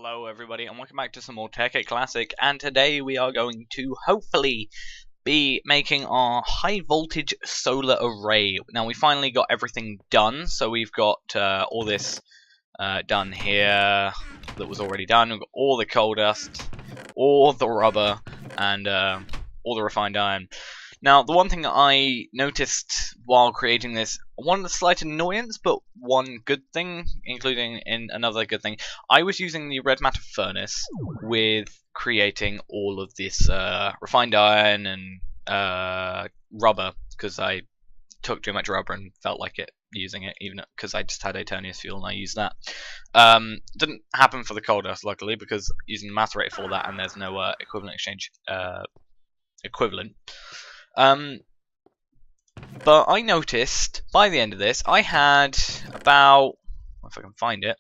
Hello everybody and welcome back to some more Tekkit Classic, and today we are going to hopefully be making our high voltage solar array. Now we finally got everything done, so we've got all this done here that was already done. We've got all the coal dust, all the rubber, and all the refined iron. Now, the one thing that I noticed while creating this, one slight annoyance, but one good thing, including in another good thing, I was using the red matter furnace with creating all of this refined iron and rubber, because I took too much rubber and felt like it using it, even because I just had Eternius fuel and I used that. Didn't happen for the coal dust, luckily, because using the macerator for that, and there's no equivalent exchange equivalent. But I noticed by the end of this, I had about, if I can find it,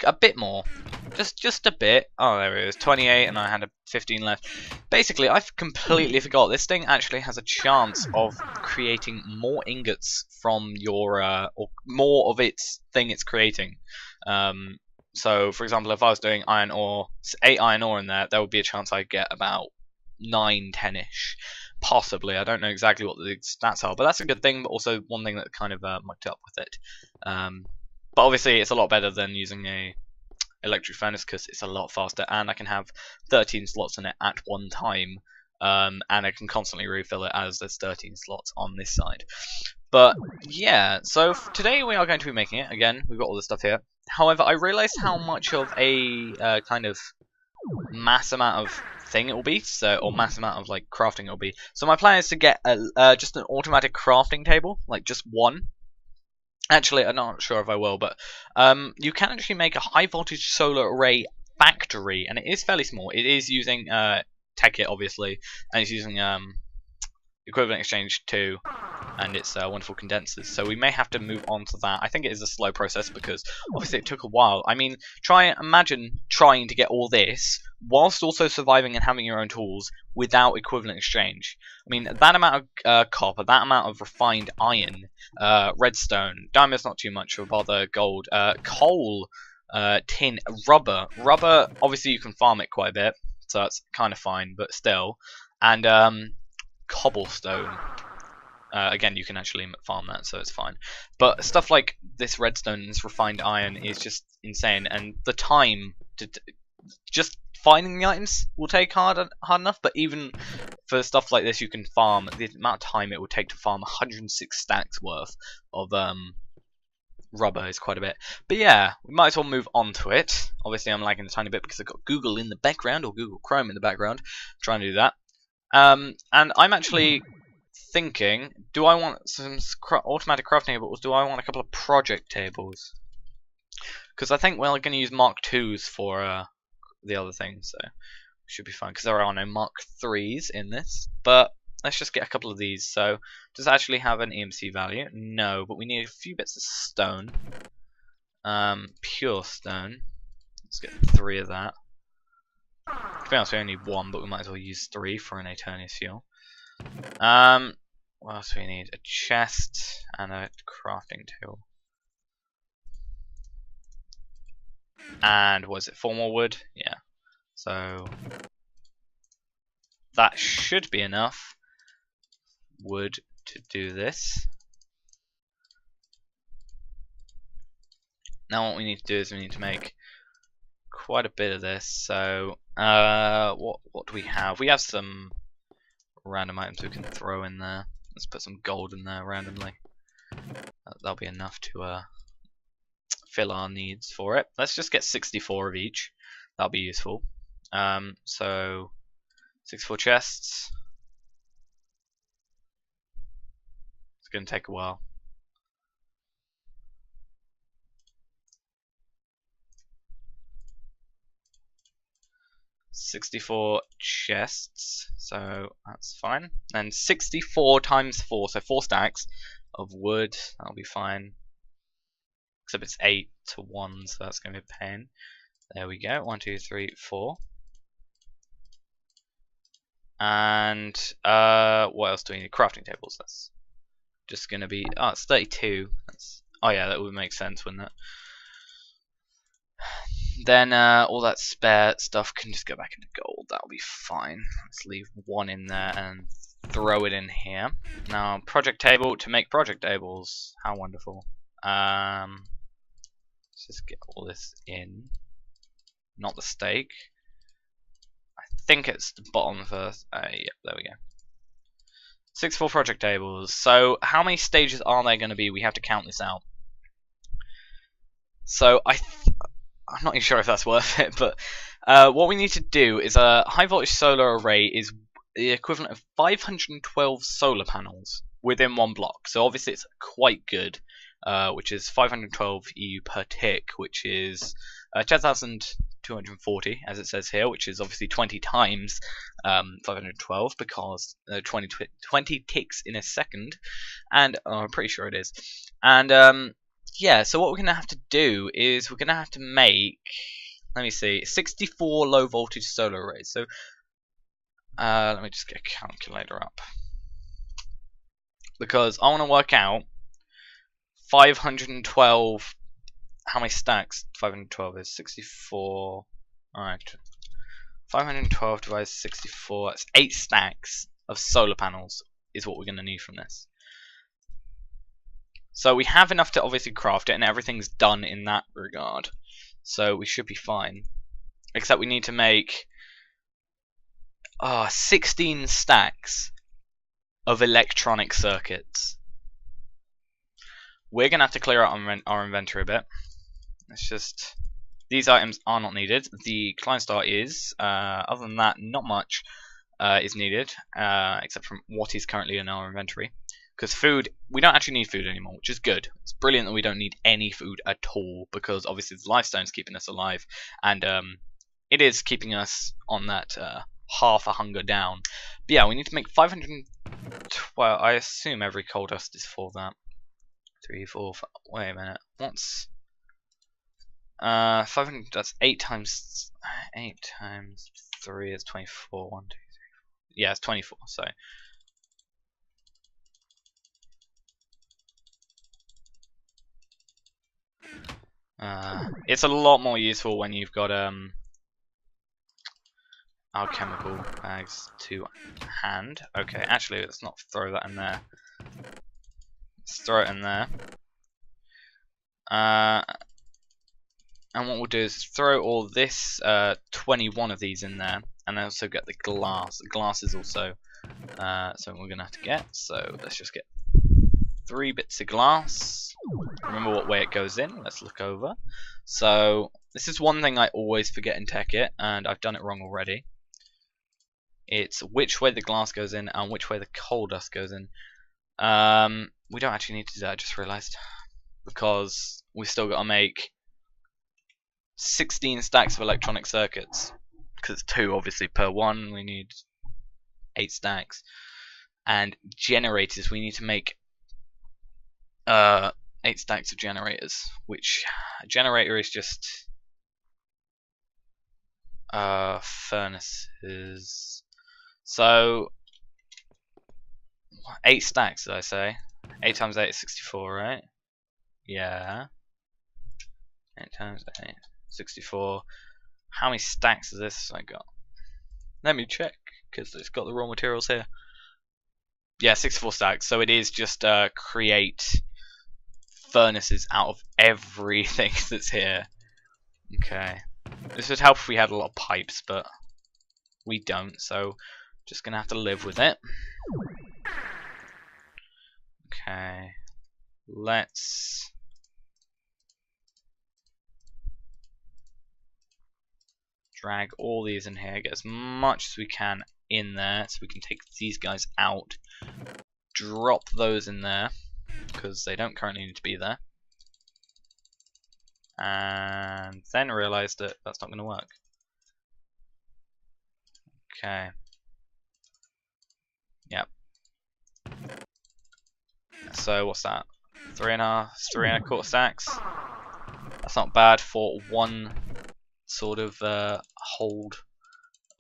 a bit more, just a bit. Oh, there it is, 28, and I had a 15 left. Basically, I've completely forgot this thing actually has a chance of creating more ingots from your, or more of its thing it's creating. So, for example, if I was doing iron ore, 8 iron ore in there, there would be a chance I'd get about 9, 10-ish, possibly. I don't know exactly what the stats are, but that's a good thing, but also one thing that kind of mucked up with it. But obviously it's a lot better than using a electric furnace, because it's a lot faster, and I can have 13 slots in it at one time, and I can constantly refill it as there's 13 slots on this side. But yeah, so today we are going to be making it. Again, we've got all this stuff here. However, I realized how much of a kind of mass amount of thing it will be, so, or mass amount of like crafting it will be. So my plan is to get just an automatic crafting table, like just one. Actually, I'm not sure if I will, but you can actually make a high voltage solar array factory, and it is fairly small. It is using Tekkit, obviously, and it's using equivalent exchange 2 and its wonderful condensers, so we may have to move on to that. I think it is a slow process because obviously it took a while. I mean, imagine trying to get all this whilst also surviving and having your own tools without equivalent exchange. I mean, that amount of copper, that amount of refined iron, redstone, diamond's not too much, or bother gold, coal, tin, rubber. Rubber, obviously you can farm it quite a bit, so that's kind of fine, but still. And cobblestone. Again, you can actually farm that, so it's fine. But stuff like this redstone and this refined iron is just insane, and the time to just finding the items will take hard enough. But even for stuff like this, you can farm. The amount of time it would take to farm 106 stacks worth of rubber is quite a bit. But yeah, we might as well move on to it. Obviously, I'm lagging a tiny bit because I've got Google in the background, or Google Chrome in the background, trying to do that. And I'm actually thinking, do I want some automatic crafting tables? Do I want a couple of project tables? Because I think we're going to use Mark IIs for the other things, so should be fine. Because there are no Mark IIIs in this, but let's just get a couple of these. So, does it actually have an EMC value? No, but we need a few bits of stone. Pure stone. Let's get 3 of that. To be honest, we only need 1, but we might as well use 3 for an Eternius fuel. What else do we need? A chest and a crafting table. And was it 4 more wood? Yeah. So that should be enough wood to do this. Now what we need to do is we need to make quite a bit of this. So what do we have? We have some random items we can throw in there. Let's put some gold in there randomly. That'll be enough to fill our needs for it. Let's just get 64 of each. That'll be useful. So 64 chests. It's going to take a while. $64 chests, so that's fine. And 64 times 4, so 4 stacks of wood, that'll be fine. Except it's 8 to 1, so that's going to be a pain. There we go, 1, 2, 3, 4. And what else do we need? Crafting tables, that's just going to be, oh, it's 32. Oh yeah, that would make sense, wouldn't it? then all that spare stuff can just go back into gold. That'll be fine. Let's leave one in there and throw it in here. Now, project table to make project tables. How wonderful. Let's just get all this in. Not the steak. I think it's the bottom first. Yep, there we go. 64 project tables. So, how many stages are there going to be? We have to count this out. So, I'm not even sure if that's worth it, but what we need to do is a high voltage solar array is the equivalent of 512 solar panels within one block. So obviously it's quite good, which is 512 EU per tick, which is 10,240 as it says here, which is obviously 20 times 512 because 20 ticks in a second, and I'm pretty sure it is. And yeah, so what we're going to have to do is we're going to have to make, let me see, 64 low voltage solar arrays. So let me just get a calculator up, because I want to work out 512, how many stacks 512 is. 64, alright, 512 divided 64, that's 8 stacks of solar panels is what we're going to need from this. So we have enough to obviously craft it, and everything's done in that regard. So we should be fine. Except we need to make 16 stacks of electronic circuits. We're going to have to clear out our inventory a bit. It's just, these items are not needed. The client star is. Other than that, not much is needed, except from what is currently in our inventory. Because food, we don't actually need food anymore, which is good. It's brilliant that we don't need any food at all, because obviously the lifestone's keeping us alive, and it is keeping us on that half a hunger down. But yeah, we need to make 512. I assume every coal dust is for that. 3, 4, 5. Wait a minute. What's 500? That's 8 times 3 is 24. 1, 2, 3, 4. Yeah, it's 24. So. It's a lot more useful when you've got alchemical bags to hand. Okay, actually, let's not throw that in there. Let's throw it in there. And what we'll do is throw all this 21 of these in there, and then also get the glass. The glass is also something we're gonna have to get. So let's just get 3 bits of glass. Remember what way it goes in. Let's look over. So this is one thing I always forget in Tekkit, and I've done it wrong already. It's which way the glass goes in and which way the coal dust goes in. We don't actually need to do that, I just realised, because we still got to make 16 stacks of electronic circuits, because it's 2 obviously per one. We need 8 stacks, and generators we need to make 8 stacks of generators, which a generator is just furnaces. So 8 stacks, did I say? 8 times 8 is 64, right? Yeah. 8 times 8, 64. How many stacks is this I got? Let me check, because it's got the raw materials here. Yeah, 64 stacks. So it is just create furnaces out of everything that's here. Okay. This would help if we had a lot of pipes, but we don't, so just gonna have to live with it. Okay. Let's drag all these in here, get as much as we can in there, so we can take these guys out. Drop those in there, because they don't currently need to be there. And then realize that that's not going to work. Okay. Yep. So what's that? 3.25 stacks. That's not bad for one sort of hold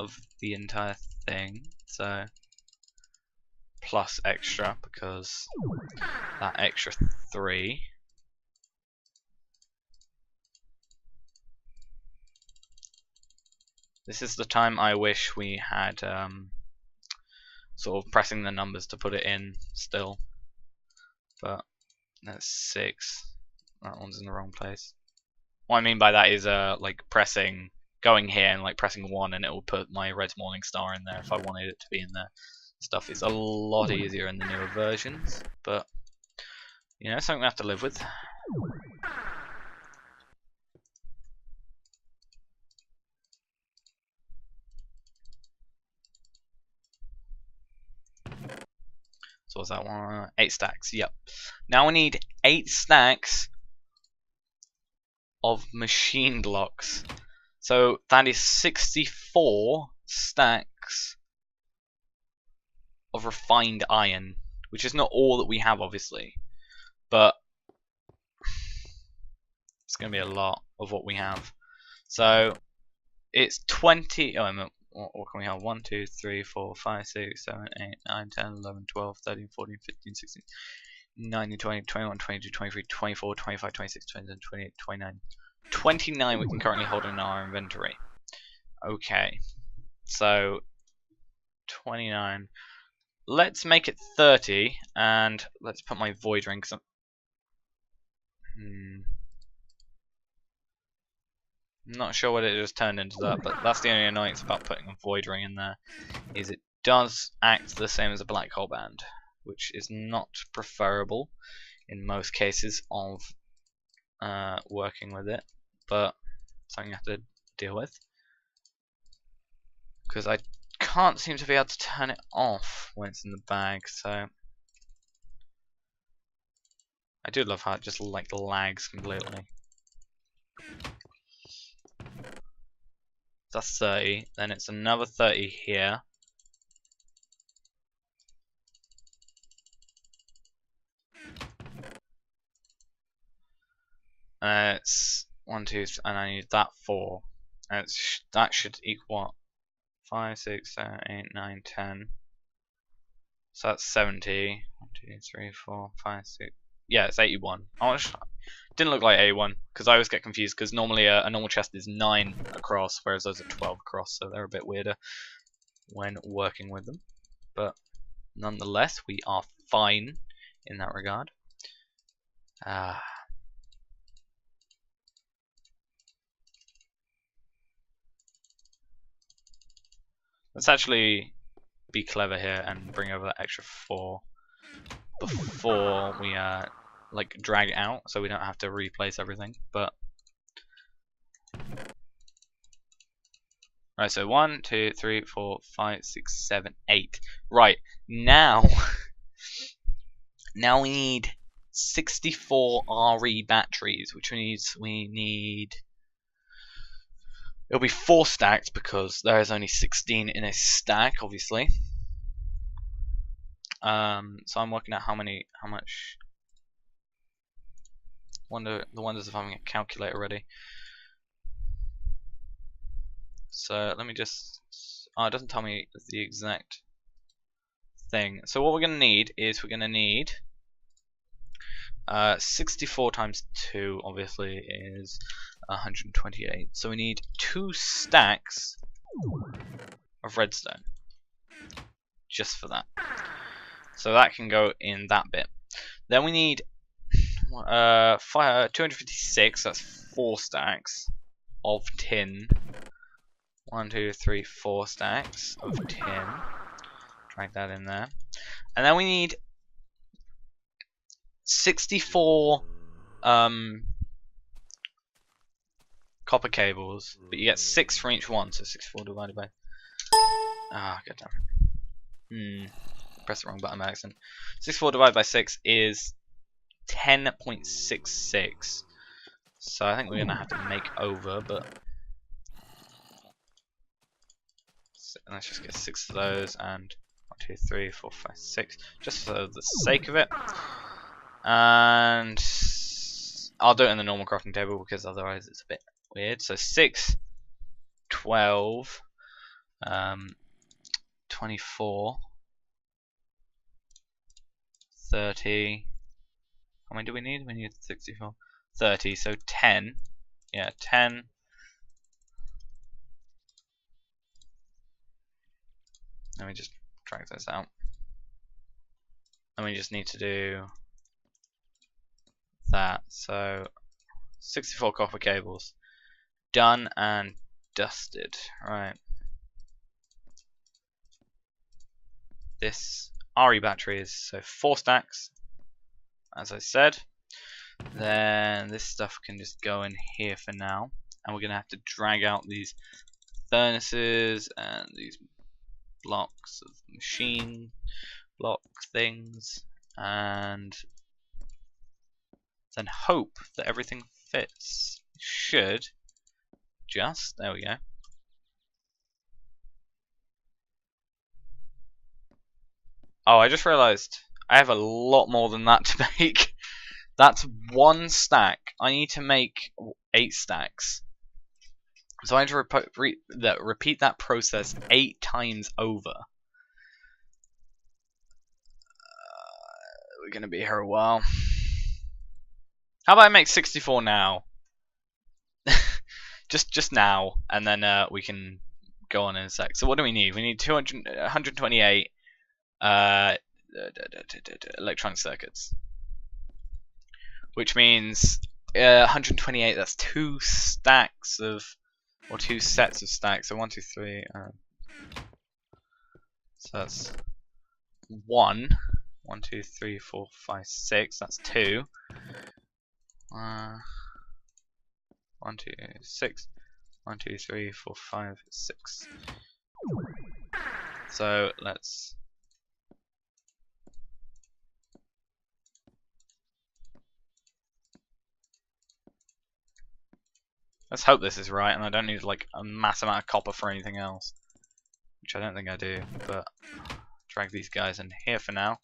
of the entire thing. So plus extra, because that extra 3. This is the time I wish we had sort of pressing the numbers to put it in still. But that's 6. That one's in the wrong place. What I mean by that is like going here and like pressing 1 and it will put my red morning star in there if I wanted it to be in there. Stuff is a lot easier in the newer versions, but you know, something we have to live with. So what's that one? 8 stacks, yep. Now we need 8 stacks of machine blocks. So that is 64 stacks of refined iron, which is not all that we have, obviously, but it's going to be a lot of what we have. So it's 20. Oh, what can we have? 1, 2, 3, 4, 5, 6, 7, 8, 9, 10, 11, 12, 13, 14, 15, 16, 19, 20, 21, 22, 23, 24, 25, 26, 27, 28, 29. 29 we can currently hold in our inventory. Okay, so 29. Let's make it 30, and let's put my void ring. Cause I'm not sure what it just turned into that, but that's the only annoyance about putting a void ring in there, is it does act the same as a black hole band, which is not preferable in most cases of working with it, but something you have to deal with. Because I can't seem to be able to turn it off when it's in the bag, so I do love how it just like lags completely. That's 30, then it's another 30 here. It's 1, 2, and I need that 4. And that should equal 5, 6, 7, 8, 9, 10. So that's 70. 1, 2, 3, 4, 5, 6. Yeah, it's 81. Didn't look like 81 because I always get confused because normally a normal chest is 9 across, whereas those are 12 across, so they're a bit weirder when working with them. But nonetheless, we are fine in that regard. Let's actually be clever here and bring over that extra 4 before we like drag it out, so we don't have to replace everything. But right, so 1, 2, 3, 4, 5, 6, 7, 8. Right now, now we need 64 RE batteries, which means we need. It'll be 4 stacks because there is only 16 in a stack, obviously. So I'm working out how much. The wonders of having a calculator ready. So let me just. Oh, it doesn't tell me the exact thing. So what we're gonna need is 64 times 2 obviously is 128. So we need 2 stacks of redstone just for that. So that can go in that bit. Then we need 256. That's 4 stacks of tin. 1, 2, 3, 4 stacks of tin. Drag that in there. And then we need 64 copper cables, but you get 6 from each one, so 64 divided by. God damn it. Press the wrong button by accident. 64 divided by 6 is 10.66. So I think we're gonna have to make over, but let's just get 6 of those and 1, 2, 3, 4, 5, 6, just for the sake of it. And I'll do it in the normal crafting table because otherwise it's a bit weird. So 6, 12, 24, 30. How many do we need? We need 64. 30, so 10. Yeah, 10. Let me just drag this out. And we just need to do that. So 64 copper cables. Done and dusted. Right. This RE batteries, so 4 stacks, as I said. Then this stuff can just go in here for now. And we're going to have to drag out these furnaces and these blocks of machine block things, and then hope that everything fits. Should just, there we go. Oh, I just realized I have a lot more than that to make. That's 1 stack. I need to make 8 stacks. So I have to repeat that process 8 times over. We're gonna be here a while. How about I make 64 now? just now, and then we can go on in a sec. So what do we need? We need 128 electronic circuits, which means 128. That's 2 stacks of, or 2 sets of stacks. So 1, 2, 3. So that's 1. 1, 2, 3, 4, 5, 6. That's 2. 1, 2, 6. 1, 2, 3, 4, 5, 6. So let's hope this is right, and I don't need like a mass amount of copper for anything else, which I don't think I do. But drag these guys in here for now.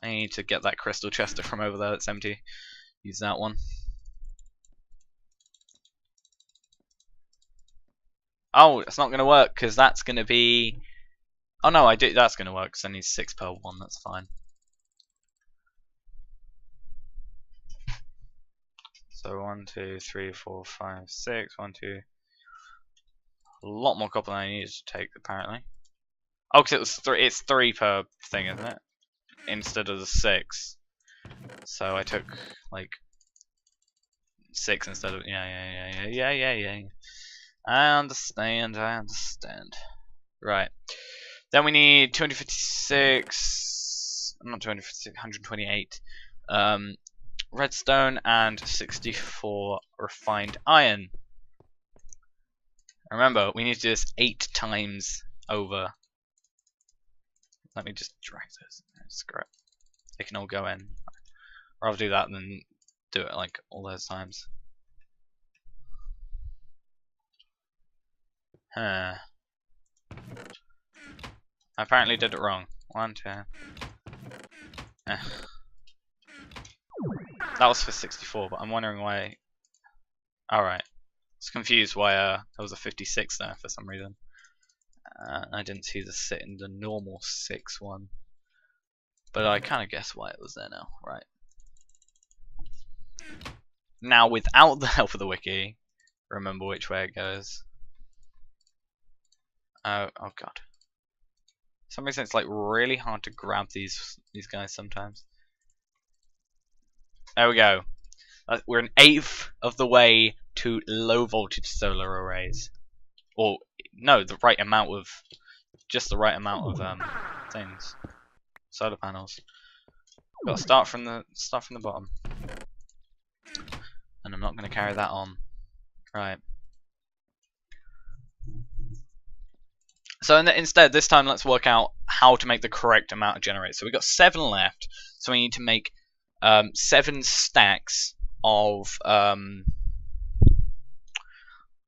I need to get that crystal chester from over there that's empty. Use that one. Oh, it's not going to work because that's going to be. Oh no, I do. That's going to work because I need 6 per one. That's fine. So 1, 2, 3, 4, 5, 6. 1, 2. A lot more copper than I needed to take apparently. Oh, because it was 3. It's 3 per thing, isn't it? Instead of the 6. So I took like 6 instead of yeah. I understand. Right. Then we need 256. Not 256. 128. Redstone and 64 refined iron. Remember, we need to do this 8 times over. Let me just drag this. Screw it. They can all go in. I'd rather do that than do it like all those times. Huh. I apparently did it wrong. 1, 2. That was for 64, but I'm wondering why. Alright. I was confused why there was a 56 there for some reason. I didn't see the normal 6 one. But I kind of guess why it was there now. Right. Now, without the help of the wiki, remember which way it goes. Oh god. For some reason it's like really hard to grab these guys sometimes. There we go. We're an 1/8 of the way to low voltage solar arrays. Or no, the right amount of, just the right amount of things. Solar panels. Got to start from the bottom. And I'm not going to carry that on. Right. So instead, this time let's work out how to make the correct amount of generators. So we've got 7 left. So we need to make 7 stacks of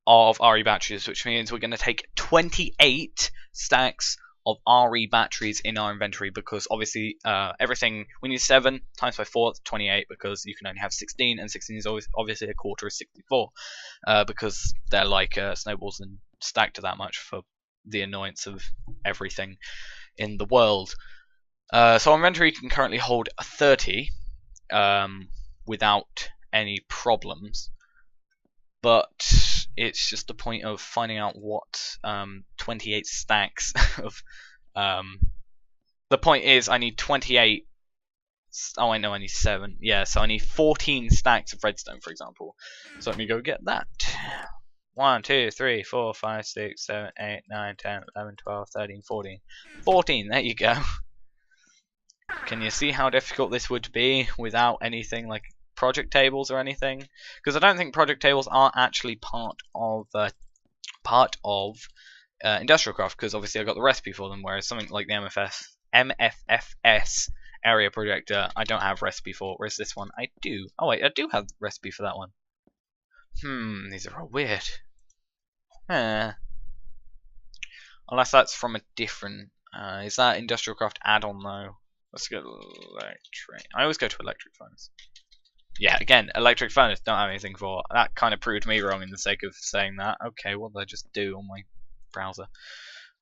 RE batteries, which means we're going to take 28 stacks of RE batteries in our inventory, because obviously everything, we need 7 times by 4, that's 28, because you can only have 16, and 16 is always obviously a quarter of 64, because they're like snowballs and stacked to that much for the annoyance of everything in the world. So our inventory can currently hold 30 without any problems, but it's just the point of finding out what 28 stacks of The point is, I need 28. Oh, I know I need 7. Yeah, so I need 14 stacks of redstone, for example. So let me go get that. 1, 2, 3, 4, 5, 6, 7, 8, 9, 10, 11, 12, 13, 14. 14, there you go. Can you see how difficult this would be without anything like project tables or anything? Because I don't think project tables are actually part of Industrial Craft, because obviously I got the recipe for them, whereas something like the MFFS area projector I don't have recipe for, whereas this one I do. Oh wait, I do have recipe for that one. These are all weird. Unless that's from a different... is that Industrial Craft add-on though? Let's go electric. I always go to electric furnace. Yeah, again, electric furnace, don't have anything for. That kind of proved me wrong in the sake of saying that. Okay, what did I just do on my browser?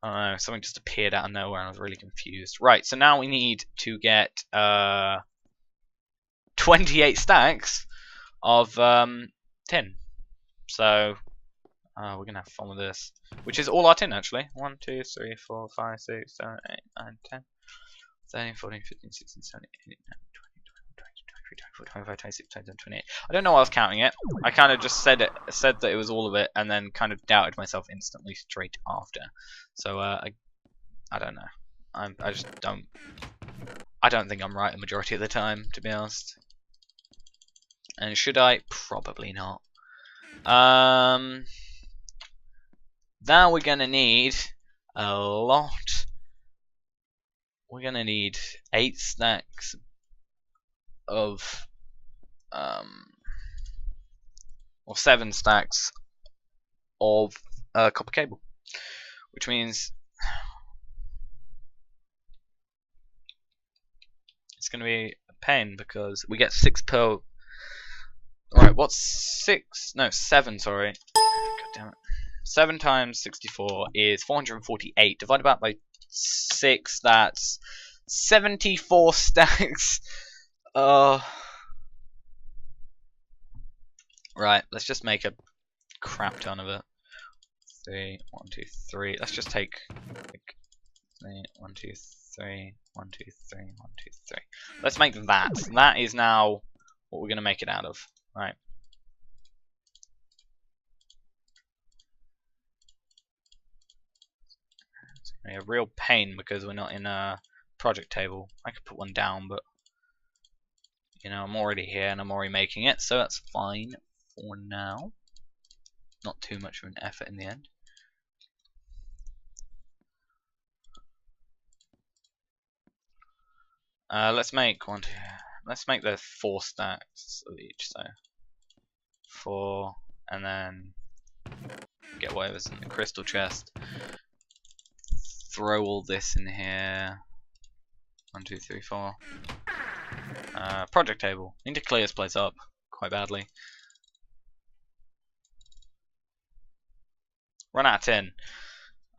I don't know, something just appeared out of nowhere and I was really confused. Right, so now we need to get 28 stacks of tin. So we're going to have fun with this. Which is all our tin, actually. 1, 2, 3, 4, 5, 6, 7, 8, 9, 10, 13, 14, 15, 16, 17, 18, 19, 20, 21, 22, 23, 24, 25, 26, 27, 28. I don't know why I was counting it. I kind of just said that it was all of it, and then kind of doubted myself instantly straight after. So I don't know. I just don't. I don't think I'm right the majority of the time, to be honest. And should I? Probably not. Now we're gonna need a lot. We're gonna need 8 stacks of or 7 stacks of copper cable, which means it's going to be a pain because we get 6 per. Alright, what's 6? No, 7, sorry. God damn it. 7 times 64 is 448. Divided by 6, that's 74 stacks. Right, let's just make a crap ton of it. 3, 1, 2, 3. Let's just take like 3, 1, 2, 3, 1, 2, 3, 1, 2, 3. Let's make that. That is now what we're gonna make it out of. Right. It's gonna be a real pain because we're not in a project table. I could put one down, but you know, I'm already here and I'm already making it, so that's fine for now. Not too much of an effort in the end. Let's make one, 2. Let's make the 4 stacks of each. So 4, and then get whatever's in the crystal chest. Throw all this in here. 1, 2, 3, 4. Project table. Need to clear this place up quite badly. Run out of tin.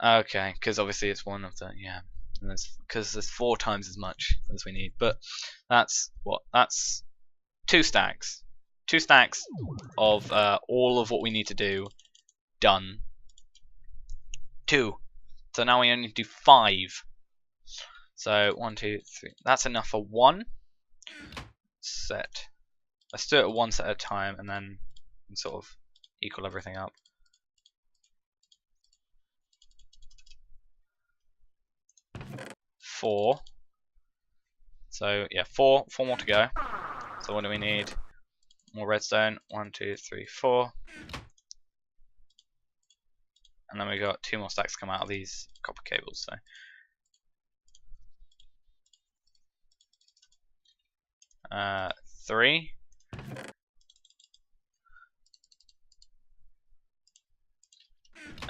Okay, because obviously it's one of the because there's 4 times as much as we need. But that's what? That's 2 stacks. 2 stacks of all of what we need to do done. 2. So now we only need to do 5. So 1, 2, 3. That's enough for 1 set. Let's do it 1 set at a time, and then sort of equal everything up. Four. So yeah, four more to go. So what do we need? More redstone. 1, 2, 3, 4. And then we got 2 more stacks come out of these copper cables. So 3.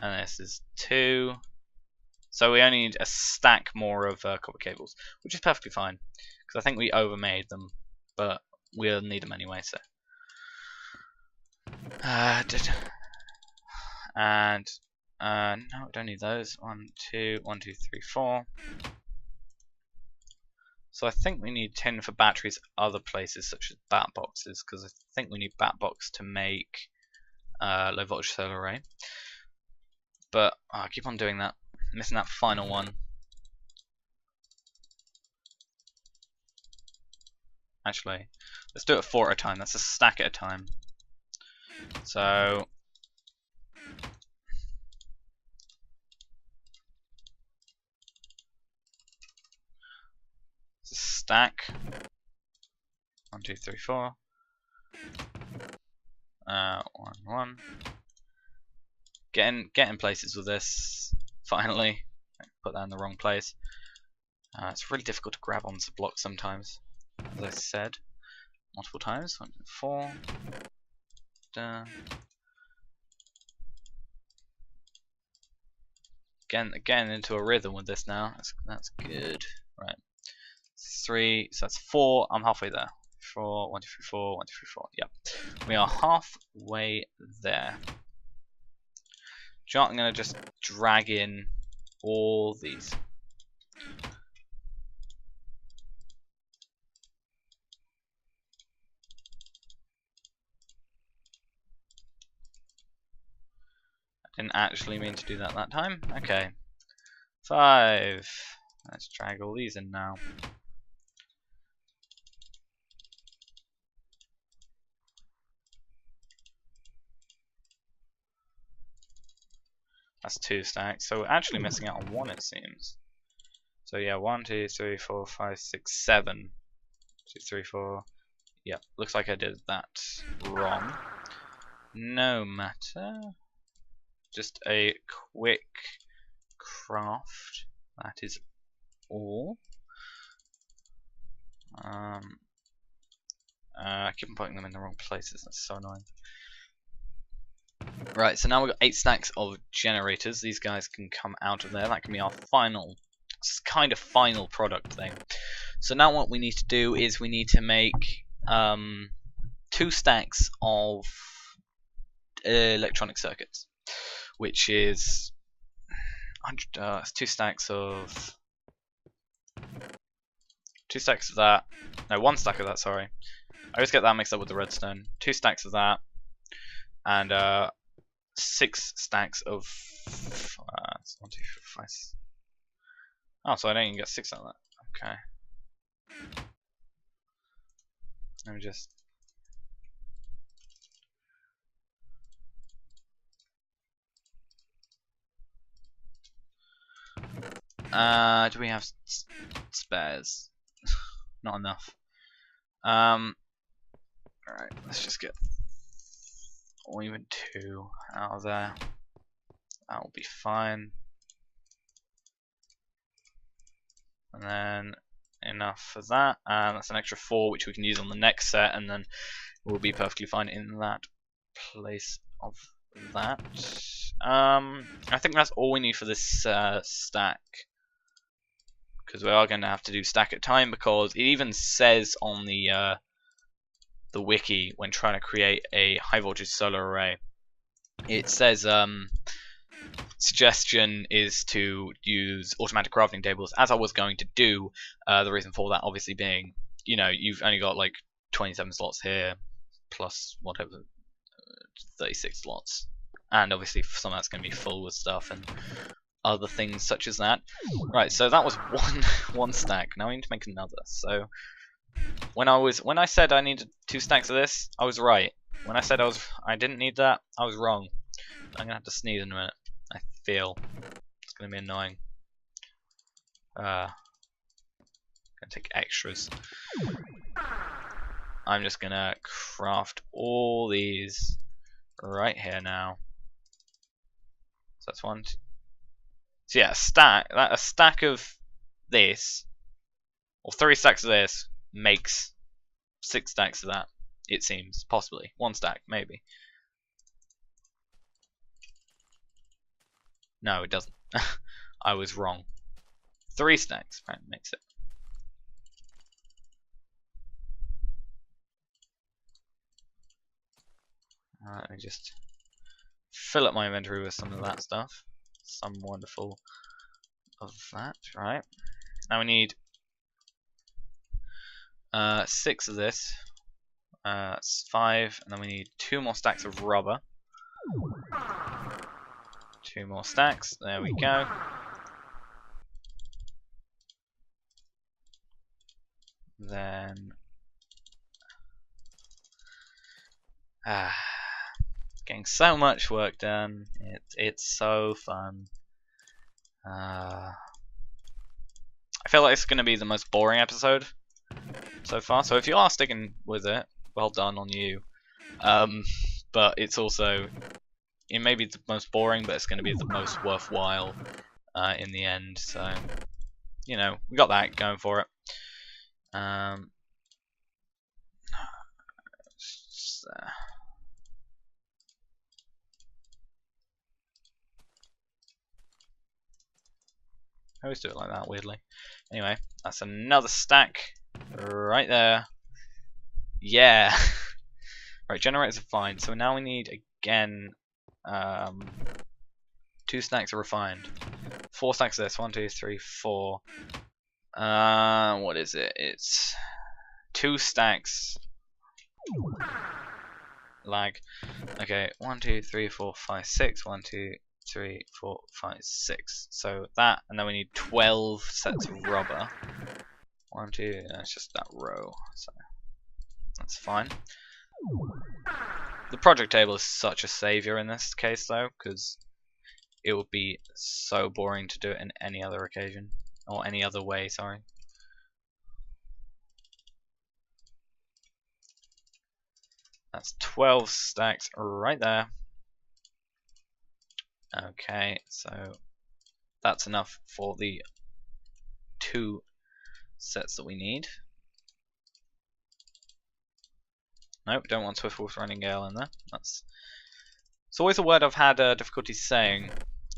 And this is 2. So we only need a stack more of copper cables, which is perfectly fine, because I think we overmade them, but we'll need them anyway. So, and no, we don't need those. 1, 2, 1, 2, 3, 4. So I think we need tin for batteries other places, such as bat boxes, because I think we need bat box to make low voltage solar array. But I keep on doing that, missing that final one. Actually, let's do it 4 at a time. That's a stack at a time. So it's a stack. 1, 2, 3, 4. 1, 1. Getting places with this. Finally, put that in the wrong place. It's really difficult to grab onto blocks sometimes, as I said multiple times. 1, 2, 4. Getting into a rhythm with this now. That's good. Right. 3. So that's 4. I'm halfway there. 4. 1, 2, 3, 4. 1, 2, 3, 4. Yep. We are halfway there. I'm gonna just drag in all these. I didn't actually mean to do that time. Okay. 5. Let's drag all these in now. That's 2 stacks. So we're actually missing out on 1, it seems. So yeah, 1, 2, 3, 4, 5, 6, 7. 2, 3, 4. Yep, looks like I did that wrong. No matter. Just a quick craft. That is all. I keep on putting them in the wrong places. That's so annoying. Right, so now we've got 8 stacks of generators. These guys can come out of there. That can be our final, kind of final product thing. So now what we need to do is we need to make 2 stacks of electronic circuits, which is 2 stacks of 2 stacks of that. No, 1 stack of that. Sorry, I always get that mixed up with the redstone. 2 stacks of that, and 6 stacks of 1, 2, 4, 5. Oh, so I don't even get 6 out of that. Okay. Let me just. Do we have spares? Not enough. Alright, let's just get or even 2 out of there. That will be fine. And then enough for that. And that's an extra 4 which we can use on the next set, and then we'll be perfectly fine in that place of that. I think that's all we need for this stack, because we are going to have to do stack at time, because it even says on the wiki when trying to create a high voltage solar array, it says suggestion is to use automatic crafting tables, as I was going to do. The reason for that obviously being, you know, you've only got like 27 slots here plus whatever 36 slots, and obviously some of that's going to be full with stuff and other things such as that. Right, so that was one stack. Now we need to make another. So when I said I needed 2 stacks of this, I was right. When I said I didn't need that, I was wrong. I'm gonna have to sneeze in a minute. I feel it's gonna be annoying. Gonna take extras. I'm just gonna craft all these right here now. So that's 1, 2. So yeah, a stack of this, or 3 stacks of this, makes 6 stacks of that. It seems, possibly 1 stack, maybe. No, it doesn't. I was wrong. 3 stacks apparently makes it. Let me just fill up my inventory with some of that stuff. Some wonderful of that, right? Now we need 6 of this. 5, and then we need 2 more stacks of rubber. 2 more stacks. There we go. Then Getting so much work done. It's so fun. I feel like it's going to be the most boring episode so far. So if you are sticking with it, well done on you. But it's also, it may be the most boring, but it's going to be the most worthwhile in the end. So, you know, we got that going for it. I always do it like that, weirdly. Anyway, that's another stack right there. Yeah. Right, generators are fine. So now we need again 2 stacks of refined. 4 stacks of this. 1, 2, 3, 4. What is it? It's 2 stacks. Lag. Okay, 1, 2, 3, 4, 5, 6. 1, 2, 3, 4, 5, 6. So that, and then we need 12 sets of rubber. 1, 2, that's just that row. So that's fine. The project table is such a savior in this case, though, because it would be so boring to do it in any other occasion, or any other way, sorry. That's 12 stacks right there. Okay, so that's enough for the 2 sets that we need. Nope, don't want Swift Wolf's Running Gale in there. It's always a word I've had difficulty saying.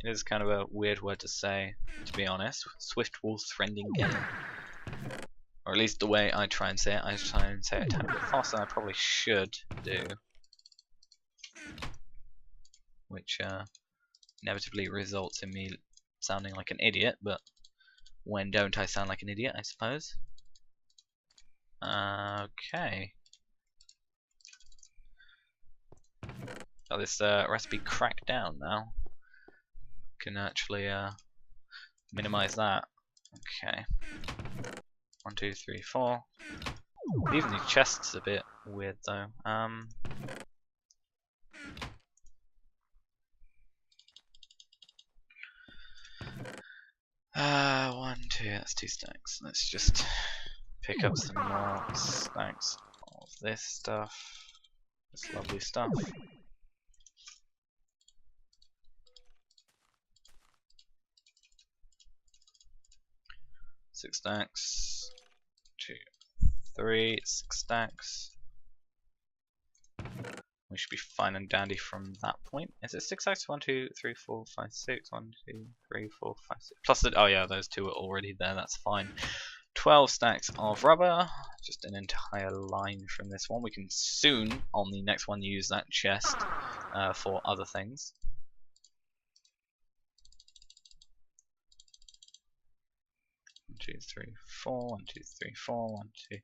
It is kind of a weird word to say, to be honest. Swift Wolf's Rending Gale. Or at least the way I try and say it. I try and say it a bit faster than I probably should do. Which inevitably results in me sounding like an idiot, but when don't I sound like an idiot, I suppose. Okay. Got this recipe cracked down now. Can actually minimize that. Okay. 1, 2, 3, 4. Even these chests a bit weird though. 1, 2. That's 2 stacks. Let's just pick up some more stacks of this stuff. This lovely stuff. 6 stacks. 2, 3, 6 stacks. We should be fine and dandy from that point. Is it 6 stacks? 1, 2, 3, 4, 5, 6. 1, 2, 3, 4, 5, 6. Plus the, oh yeah, those 2 are already there. That's fine. 12 stacks of rubber. Just an entire line from this one. We can soon, on the next one, use that chest for other things. One, 2, 3, 4. 1, 2, 3, 4. 1, 2,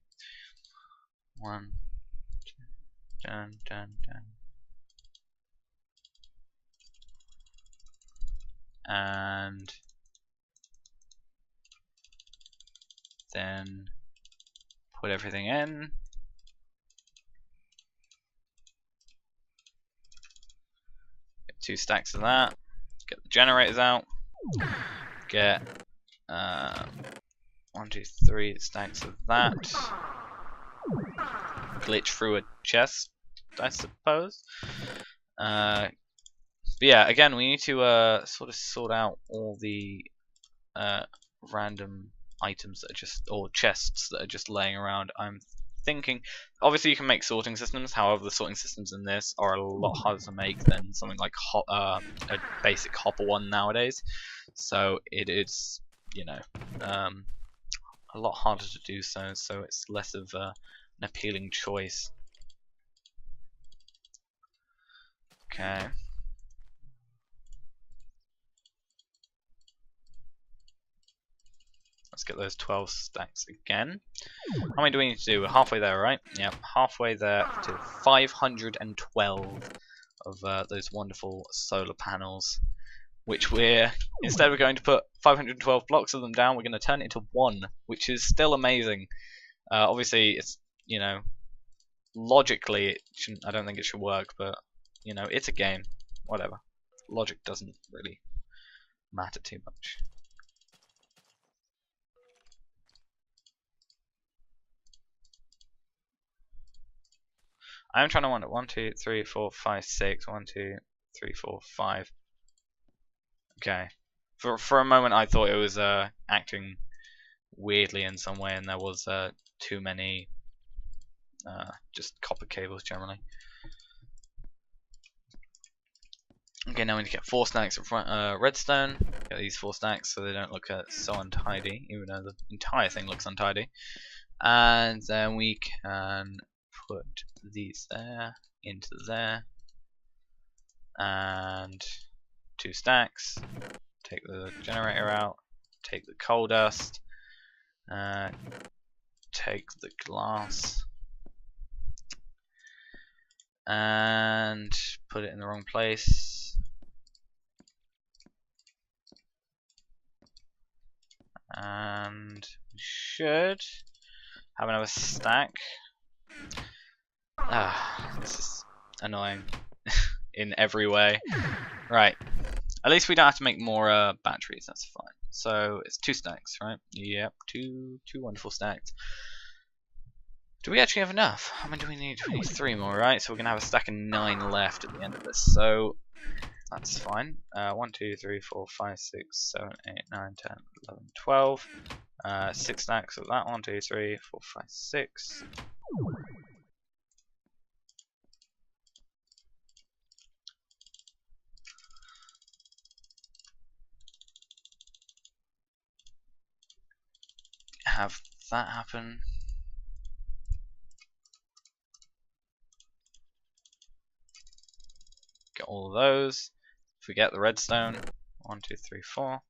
1, 2. Dun, dun, dun. And then put everything in. Get 2 stacks of that. Get the generators out. Get 1, 2, 3 stacks of that. Glitch through a chest, I suppose. But yeah, again, we need to sort of sort out all the random items that are just, or chests that are just laying around. I'm thinking, obviously you can make sorting systems, however the sorting systems in this are a lot harder to make than something like a basic hopper one nowadays. So it is, you know, a lot harder to do so, so it's less of an appealing choice. Okay. Let's get those 12 stacks again. How many do we need to do? We're halfway there, right? Yep, halfway there to 512 of those wonderful solar panels, which we're, instead of going to put 512 blocks of them down, we're going to turn it into 1, which is still amazing. Obviously, it's, you know, logically, it shouldn't. I don't think it should work, but you know, it's a game. Whatever. Logic doesn't really matter too much. I'm trying to wonder. 1, 2, 3, 4, 5, 6. 1, 2, 3, 4, 5. Okay. For a moment, I thought it was acting weirdly in some way, and there was too many just copper cables generally. Okay, now we need to get 4 stacks of redstone. Get these 4 stacks so they don't look so untidy, even though the entire thing looks untidy. And then we can put these there into there, and 2 stacks. Take the generator out. Take the coal dust. Take the glass. And put it in the wrong place. And we should have another stack. This is annoying in every way. Right. At least we don't have to make more batteries, that's fine. So it's 2 stacks, right? Yep, two wonderful stacks. Do we actually have enough? How many do we need? We need 3 more, right? So we're gonna have a stack of 9 left at the end of this. So that's fine. 1, 2, 3, 4, 5, 6, 7, 8, 9, 10, 11, 12. 6 stacks of that. 1, 2, 3, 4, 5, 6. Have that happen. Get all of those. Forget the redstone. 1, 2, 3, 4.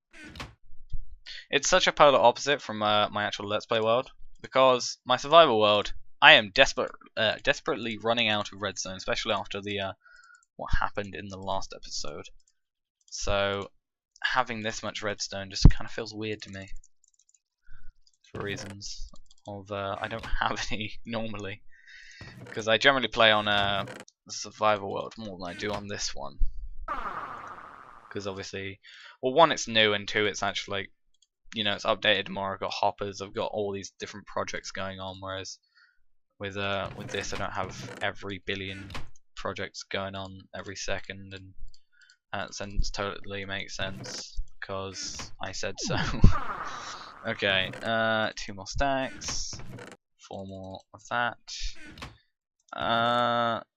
It's such a polar opposite from my actual Let's Play world, because my survival world, I am desperately running out of redstone, especially after the what happened in the last episode. So having this much redstone just kind of feels weird to me, for reasons of I don't have any normally, because I generally play on the survival world more than I do on this one. Because obviously, well, 1, it's new, and 2, it's actually, like, you know, it's updated more. I've got hoppers, I've got all these different projects going on, whereas with this I don't have every billion projects going on every second, and that sense totally makes sense because I said so. Okay, 2 more stacks, 4 more of that.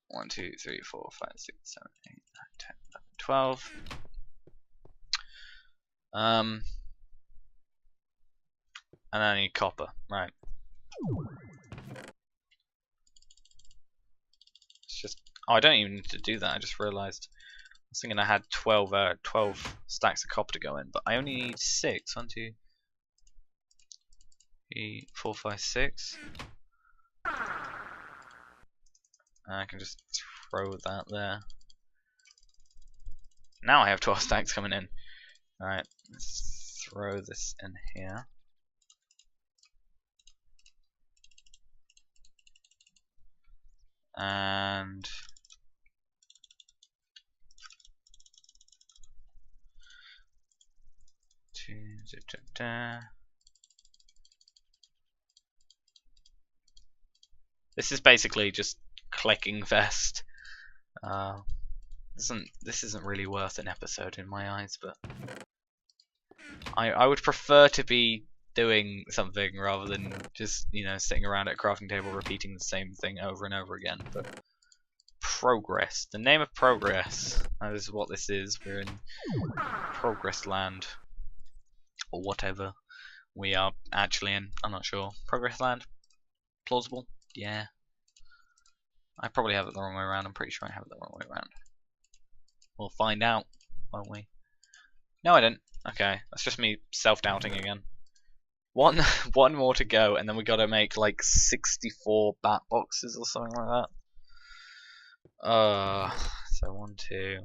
1, 2, 3, 4, 5, 6, 7, 8, 9, 10, 11, 12. And I need copper, right? It's just, oh, I don't even need to do that. I just realised. I was thinking I had 12 stacks of copper to go in, but I only need 6. 1, 2, 3, 4, 5, 6. And I can just throw that there. Now I have 12 stacks coming in. Alright, let's throw this in here. And this is basically just clicking fest. This isn't really worth an episode in my eyes, but I would prefer to be doing something rather than just, you know, sitting around at a crafting table repeating the same thing over and over again. But progress, the name of progress, that is what this is. We're in progress land, or whatever we are actually in. I'm not sure. Progress land? Plausible? Yeah. I probably have it the wrong way around. I'm pretty sure I have it the wrong way around. We'll find out, won't we? No, I didn't. Okay, that's just me self-doubting again. One more to go, and then we gotta make like 64 bat boxes or something like that. So 1, 2,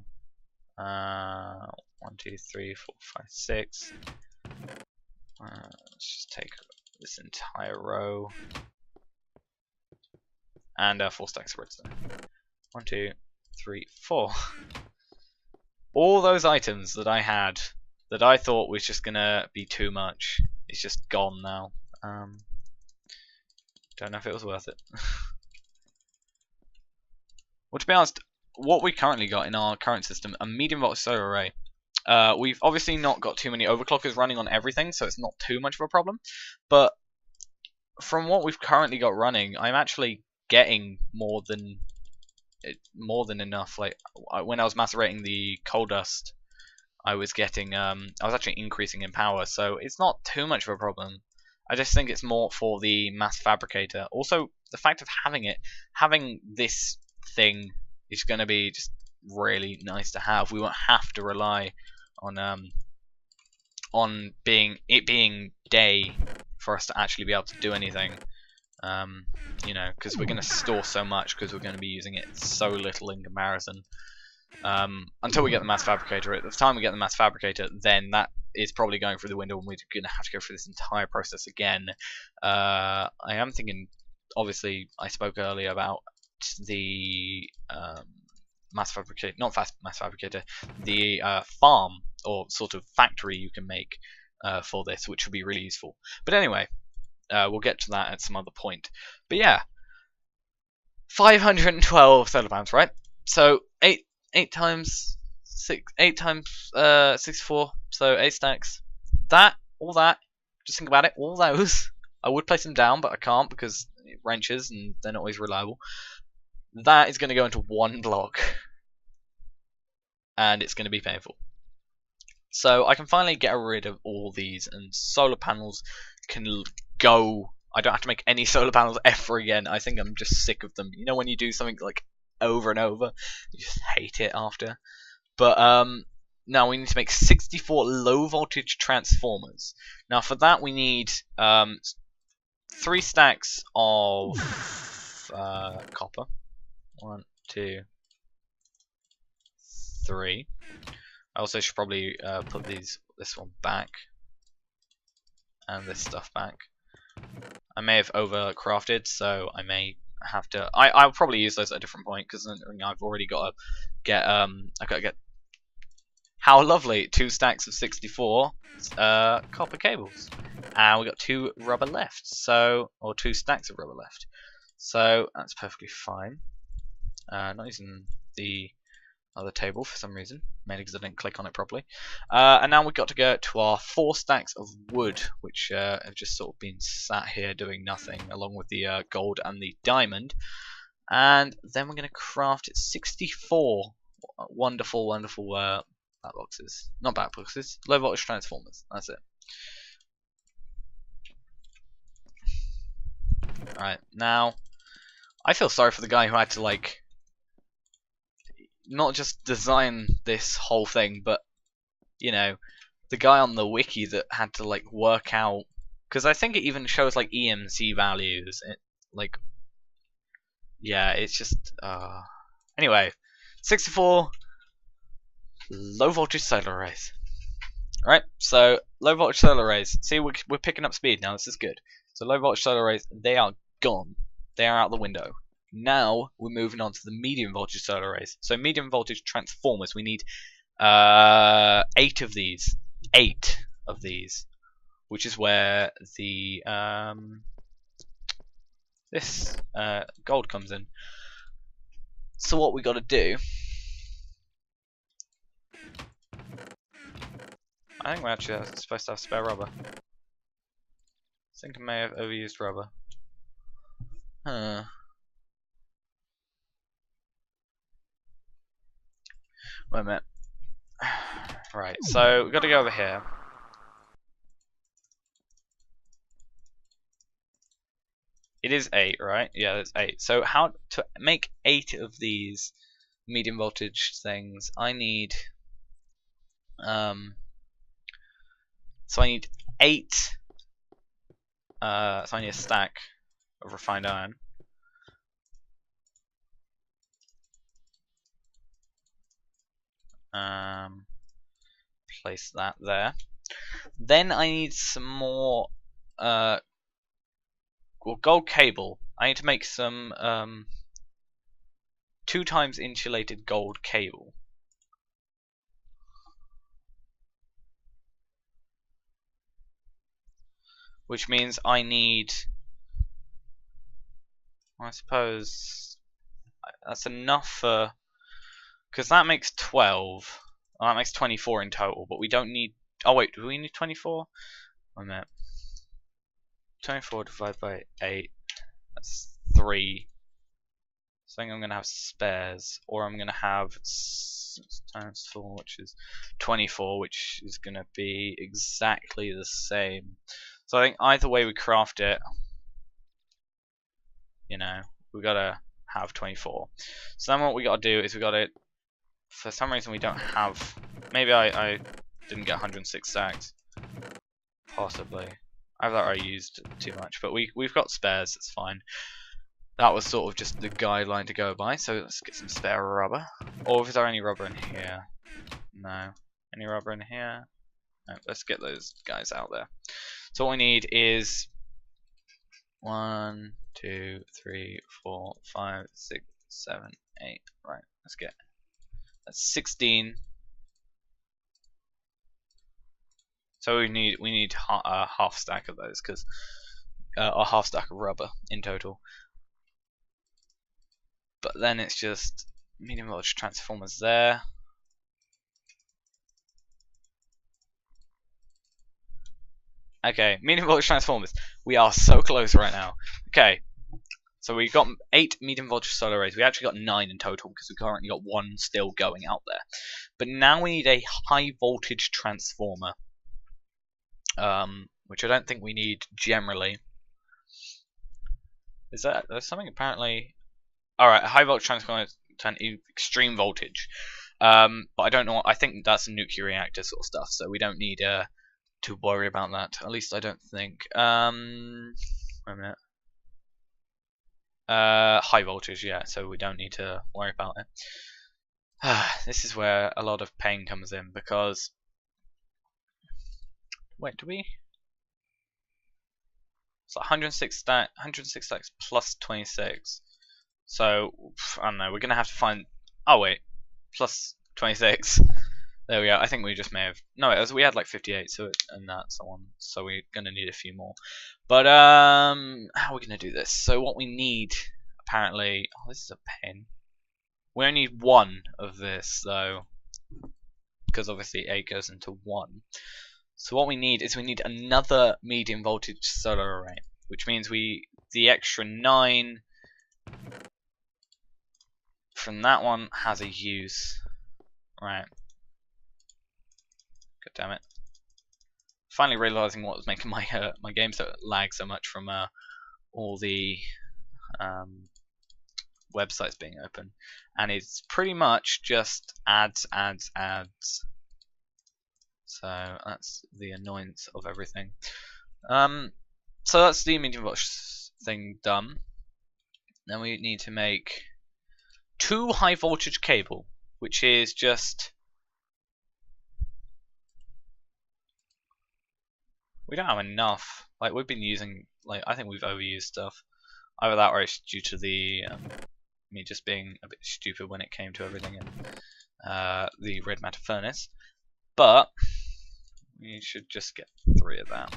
1, 2, 3, 4, 5, 6. Let's just take this entire row and 4 stacks of redstone. 1, 2, 3, 4. All those items that I had that I thought was just gonna be too much, it's just gone now. Don't know if it was worth it. Well, to be honest, what we currently got in our current system, a medium voltage solar array. We've obviously not got too many overclockers running on everything, so it's not too much of a problem. But from what we've currently got running, I'm actually getting more than enough. Like when I was macerating the coal dust, I was getting I was actually increasing in power, so it's not too much of a problem. I just think it's more for the mass fabricator. Also, the fact of having this thing is going to be just really nice to have. We won't have to rely on being day for us to actually be able to do anything. You know, because we're going to store so much because we're going to be using it so little in comparison. Until we get the mass fabricator. At the time we get the mass fabricator, then that is probably going through the window, and we're going to have to go through this entire process again. I am thinking, obviously, I spoke earlier about the mass fabricator, not mass fabricator, the farm or sort of factory you can make for this, which would be really useful. But anyway, we'll get to that at some other point. But yeah, 512 solar panels, right? So 8 times 64, so 8 stacks. All that, just think about it, all those, I would place them down, but I can't because wrenches and they're not always reliable. That is going to go into one block, and it's going to be painful. So I can finally get rid of all these, and solar panels can go. I don't have to make any solar panels ever again. I think I'm just sick of them. You know when you do something like over and over, you just hate it after. But now we need to make 64 low voltage transformers. Now for that we need 3 stacks of copper. 1, 2, 3. I also should probably put this one back and this stuff back. I may have overcrafted, so I may have to. I'll probably use those at a different point because I've already got to get I've got to get. How lovely! 2 stacks of 64 copper cables, and we got 2 rubber left. So, or 2 stacks of rubber left. So that's perfectly fine. Not using the other table for some reason, mainly because I didn't click on it properly. And now we've got to go to our 4 stacks of wood, which have just sort of been sat here doing nothing, along with the gold and the diamond. And then we're going to craft 64 wonderful, wonderful backboxes. Not backboxes, low voltage transformers. That's it. Alright, now I feel sorry for the guy who had to, like, not just design this whole thing, but, you know, the guy on the wiki that had to, like, work out, because I think it even shows, like, EMC values. Like, yeah, it's just, anyway, 64 low voltage solar arrays. Alright, so low voltage solar arrays. See, we're picking up speed now. This is good. So low voltage solar arrays, they are gone. They are out the window. Now we're moving on to the medium voltage solar arrays. So medium voltage transformers. We need 8 of these. 8 of these, which is where the this gold comes in. So what we got to do? I think we're actually supposed to have spare rubber. I think I may have overused rubber. Huh. Wait a minute. Right, so we've got to go over here. It is 8, right? Yeah, it's 8. So how to make 8 of these medium voltage things? I need so I need 8 so I need a stack of refined iron. Place that there. Then I need some more well, gold cable. I need to make some 2 times insulated gold cable. Which means I need, I suppose, that's enough for, because that makes 12. Well, that makes 24 in total, but we don't need, oh wait, do we need 24? Wait a minute. 24 divided by 8, that's 3. So I think I'm going to have spares, or I'm going to have times 4, which is 24, which is going to be exactly the same. So I think either way we craft it, you know, we got to have 24. So then what we got to do is we got to, for some reason we don't have, maybe I didn't get 106 stacks, possibly. I thought I used too much, but we've got spares, it's fine. That was sort of just the guideline to go by, so let's get some spare rubber. Or is there any rubber in here? No. Any rubber in here? No, let's get those guys out there. So what we need is 1, 2, 3, 4, 5, 6, 7, 8. Right, let's get, that's 16. So we need a half stack of those, because a half stack of rubber in total. But then it's just medium voltage transformers there. Okay, medium voltage transformers. We are so close right now. Okay, so we got 8 medium voltage solar arrays. We actually got 9 in total because we currently got 1 still going out there. But now we need a high voltage transformer, which I don't think we need generally. Is that there's something apparently? All right, a high voltage transformer to extreme voltage. But I don't know. I think that's a nuclear reactor sort of stuff, so we don't need to worry about that. At least I don't think. Wait a minute. High voltage, yeah. So we don't need to worry about it. This is where a lot of pain comes in because. Wait, do we? It's like 106 stacks plus 26. So I don't know. We're gonna have to find. Oh wait, plus 26. There we go. I think we just may have. No, we had like 58, so and that so on. So we're gonna need a few more. But how are we gonna do this? So what we need apparently. Oh, this is a pen. We only need 1 of this though, because obviously 8 goes into 1. So what we need is we need another medium voltage solar array, which means the extra 9 from that one has a use. Right. God damn it. Finally realizing what was making my my game lag so much from all the websites being open, and it's pretty much just ads. So that's the annoyance of everything. So that's the medium voltage thing done. Then we need to make 2 high voltage cable, which is just. We don't have enough. Like we've been using, like I think we've overused stuff. Either that, or it's due to the me just being a bit stupid when it came to everything in the red matter furnace. But we should just get 3 of that.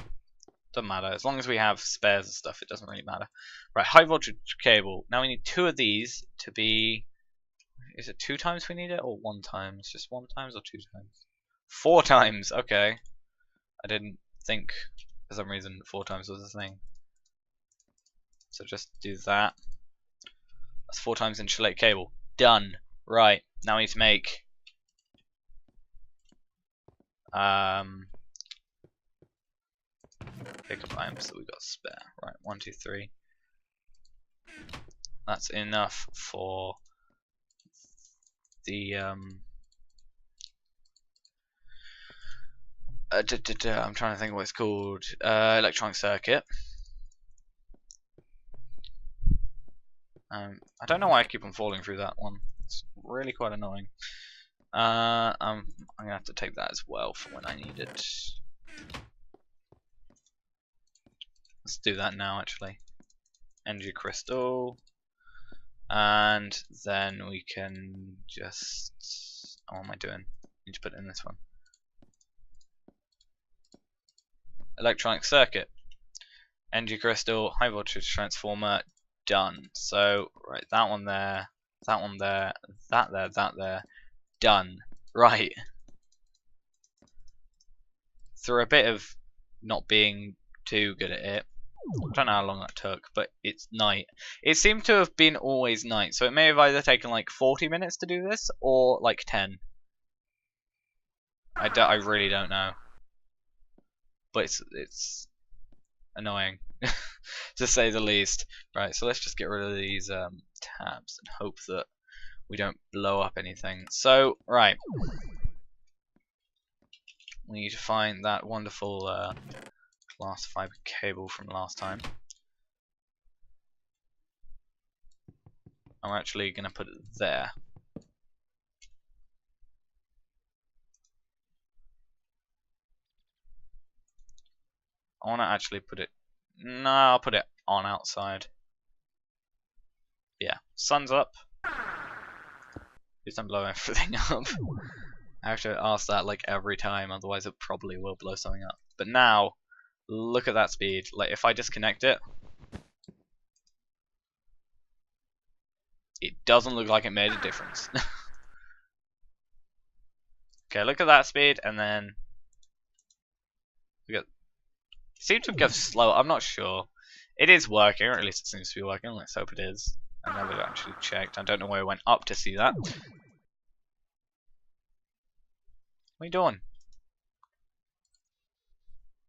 Doesn't matter as long as we have spares and stuff. It doesn't really matter. Right, high voltage cable. Now we need 2 of these to be. Is it 2 times we need it, or 1 times? Just 1 times or 2 times? 4 times. Okay. I didn't think for some reason 4 times was a thing. So just do that. That's 4 times insulate cable. Done. Right. Now we need to make pickup items that we've got spare. Right, 1, 2, 3. That's enough for the I'm trying to think what it's called. Electronic circuit. I don't know why I keep on falling through that one. It's really quite annoying. I'm gonna have to take that as well for when I need it. Let's do that now, actually. energy crystal, and then we can just, what am I doing? Need to put it in this one. Electronic circuit, energy crystal, high voltage transformer, done. So right, that one there, that one there, that there, done. Right. Through a bit of not being too good at it, I don't know how long that took, but it's night. It seemed to have been always night, so it may have either taken like 40 minutes to do this or like 10. I really don't know, but it's annoying to say the least. Right, so let's just get rid of these tabs and hope that we don't blow up anything. So right, we need to find that wonderful glass fiber cable from last time. I'm actually going to put it there. I want to actually put it... No, I'll put it on outside. Yeah, sun's up. Please don't blow everything up. I have to ask that like every time, otherwise it probably will blow something up. But now, look at that speed. Like if I disconnect it, it doesn't look like it made a difference. Okay, look at that speed, and then we got. It seems to go slow. I'm not sure. It is working, or at least it seems to be working. Let's hope it is. I never actually checked. I don't know where I went up to see that. What are you doing?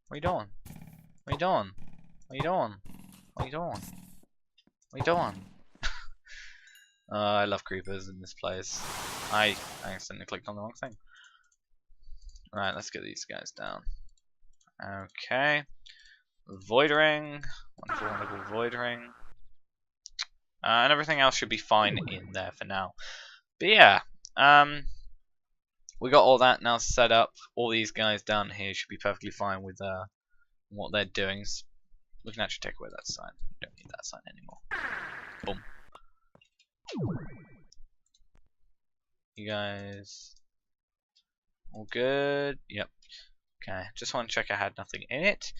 What are you doing? What are you doing? What are you doing? What are you doing? What are you doing? I love creepers in this place. I accidentally clicked on the wrong thing. Right, let's get these guys down. Okay. Void ring. Wonderful void ring. And everything else should be fine in there for now. But yeah, we got all that now set up. All these guys down here should be perfectly fine with what they're doing. We can actually take away that sign. We don't need that sign anymore. Boom. You guys all good? Yep. Okay, just want to check I had nothing in it.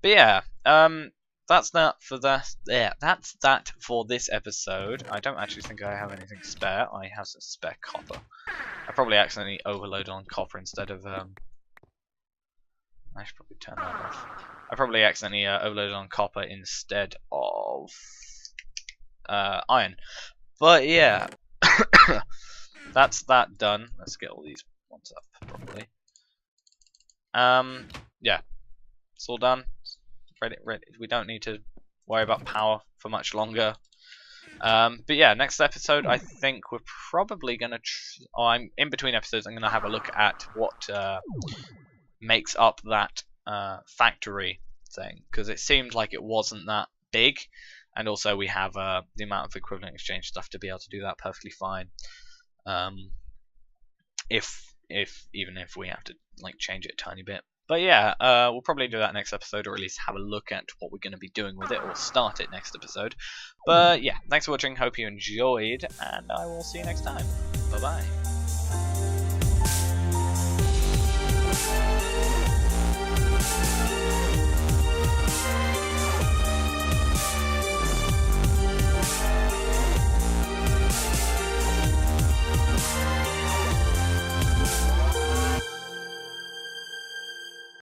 But yeah, that's that for that. Yeah, that's that for this episode. I don't actually think I have anything spare. I have some spare copper. I probably accidentally overloaded on copper instead of I should probably turn that off. I probably accidentally overloaded on copper instead of iron. But yeah, that's that done. Let's get all these ones up properly. Yeah, it's all done. Ready. We don't need to worry about power for much longer. But yeah, next episode I think we're probably gonna. I'm in between episodes. I'm gonna have a look at what makes up that factory thing, because it seemed like it wasn't that big, and also we have the amount of equivalent exchange stuff to be able to do that perfectly fine. Even if we have to like change it a tiny bit. But yeah, we'll probably do that next episode, or at least have a look at what we're going to be doing with it, or start it next episode. But yeah, thanks for watching, hope you enjoyed, and I will see you next time. Bye bye.